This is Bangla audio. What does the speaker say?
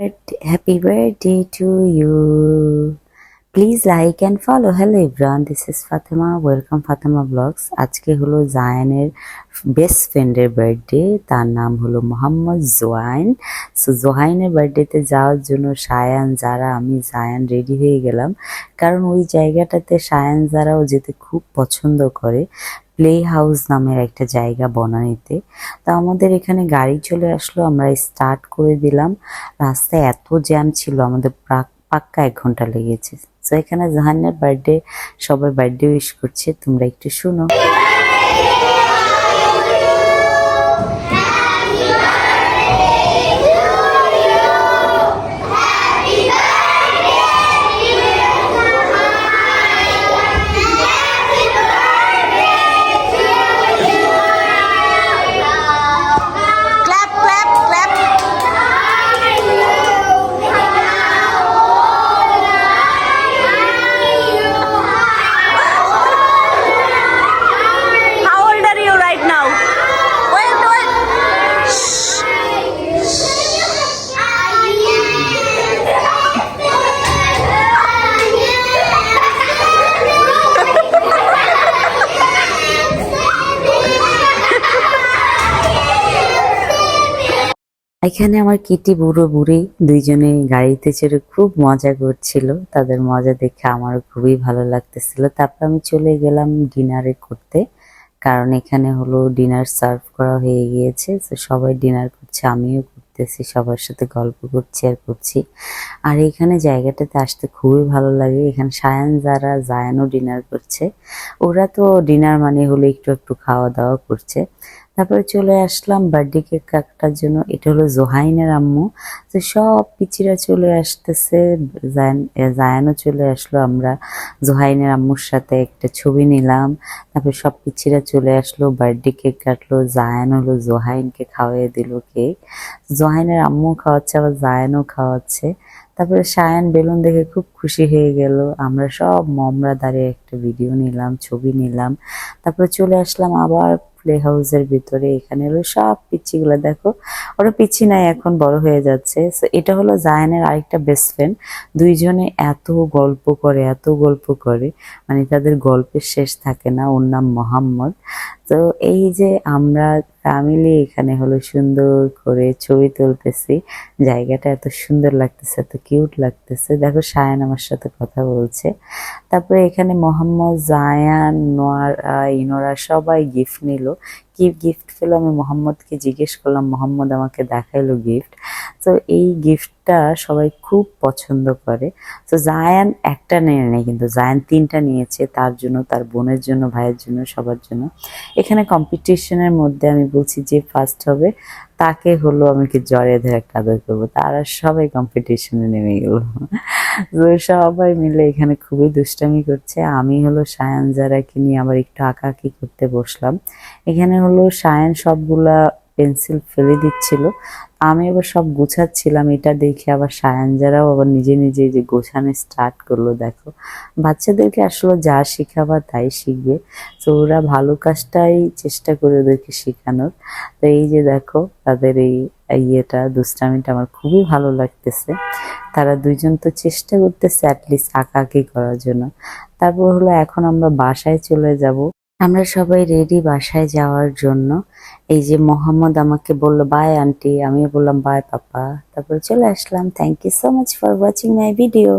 Happy birthday to you. Please like and follow. Hello everyone, this is Fatima. Welcome Fatima Vlogs. আজকে হলো জায়ানের বেস্ট ফ্রেন্ডের বার্থডে। তার নাম হলো মোহাম্মদ জোয়াইন। সো জোহাইনের বার্থডেতে যাওয়ার জন্য সায়ান যারা আমি জায়ান রেডি হয়ে গেলাম, কারণ ওই জায়গাটাতে সায়ান যারাও যেতে খুব পছন্দ করে। প্লে হাউস নামের একটা জায়গা বনানীতে। তো আমাদের এখানে গাড়ি চলে আসলো, আমরা স্টার্ট করে দিলাম। রাস্তায় এত জ্যাম ছিল, আমাদের পাক্কা 1 ঘন্টা লেগেছে। তো এখানে জাহানের বার্থডে, সবাই বার্থডে উইশ করছে, তোমরা একটু শুনো। এখানে আমার কিটি বুড়ো বুড়ি দুইজনে গাড়িতে চড়ে খুব মজা করছিল। তাদের মজা দেখে আমারও খুবই ভালো লাগতেছিল। তারপর আমি চলে গেলাম ডিনারে করতে, কারণ এখানে হলো ডিনার সার্ভ করা হয়ে গিয়েছে। তো সবাই ডিনার করছে, আমিও করতেছি, সবার সাথে গল্প করছি আর করছি। আর এখানে জায়গাটাতে আসতে খুবই ভালো লাগে। এখানে সায়ান যারা জায়ানও ডিনার করছে। ওরা তো ডিনার মানে হলো একটু একটু খাওয়া দাওয়া করছে। তারপরে চলে আসলাম বার্থডে কেক কাটার জন্য। এটা হলো জোহাইনের আম্মু। তো সব পিচিরা চলে আসতেছে, জায়ানও চলে আসলো। আমরা জোহাইনের আম্মুর সাথে একটা ছবি নিলাম। তারপরে সব পিচিরা চলে আসলো, বার্থডে কেক কাটলো। জায়ান হলো জোহাইনকে খাওয়াই দিল কেক। জোহাইনের আম্মু খাওয়াচ্ছে, আবার জায়ানও খাওয়াচ্ছে। তারপরে সায়ান বেলুন দেখে খুব খুশি হয়ে গেল। আমরা সব মমরা দাঁড়িয়ে একটা ভিডিও নিলাম, ছবি নিলাম। তারপরে চলে আসলাম আবার প্লে হাউসের ভিতরে। এখানে হলো সব পিচ্চিগুলো, দেখো ওরা পিচ্চি নাই, এখন বড় হয়ে যাচ্ছে। সো এটা হলো জায়ানের আরেকটা বেস্ট ফ্রেন্ড। দুইজনে এত গল্প করে, এত গল্প করে, মানে তাদের গল্পের শেষ থাকে না। ওর নাম মোহাম্মদ। তো এই যে আমরা ফ্যামিলি এখানে হলো সুন্দর করে ছবি তুলতেছি। জায়গাটা এত সুন্দর লাগতেছে, এত কিউট লাগতেছে। দেখো সায়ান আমার সাথে কথা বলছে। তারপরে এখানে মোহাম্মদ, জায়ান, নোয়ারা, ইনোরা সবাই গিফট নিল। কি গিফট পেলো আমি মোহাম্মদকে জিজ্ঞেস করলাম, মোহাম্মদ আমাকে দেখাইলো গিফট। তো এই গিফটটা সবাই খুব পছন্দ করে। তো জায়ান একটা নিয়ে নেয়, কিন্তু জায়ান 3টা নিয়েছে, তার জন্য, তার বোনের জন্য, ভাইয়ের জন্য, সবার জন্য। এখানে কম্পিটিশনের মধ্যে আমি বলছি যে ফার্স্ট হবে তাকে হলো আমি কি জড়িয়ে ধরে একটা আদর করবো। তারা সবাই কম্পিটিশনে নেমে গেল। তো সবাই মিলে এখানে খুবই দুষ্টামি করছে। আমি হলো সায়ান যারাকে নিয়ে আবার একটু আঁকাআঁকি করতে বসলাম। এখানে হলো সায়ান সবগুলা পেন্সিল ফেলে দিচ্ছিল, আমি আবার সব গুছাচ্ছিলাম। এটা দেখে আবার সায়ান যারাও আবার নিজে নিজে যে গোছানো স্টার্ট করলো। দেখো বাচ্চাদেরকে আসলে যা শেখাবা তাই শিখবে। তো ওরা ভালো কাজটাই চেষ্টা করে ওদেরকে শেখানোর। তো এই যে দেখো তাদের এই ইয়েটা, দুষ্টামিটা আমার খুবই ভালো লাগতেছে। তারা দুইজন তো চেষ্টা করতেছে অ্যাটলিস্ট আঁকাআঁকি করার জন্য। তারপর হলো এখন আমরা বাসায় চলে যাব। আমরা সবাই রেডি বাসায় যাওয়ার জন্য। এই যে মোহাম্মদ আমাকে বলল বাই আন্টি, আমিও বললাম বাই পাপা। তারপরে চলে আসলাম। Thank you so much for watching my video.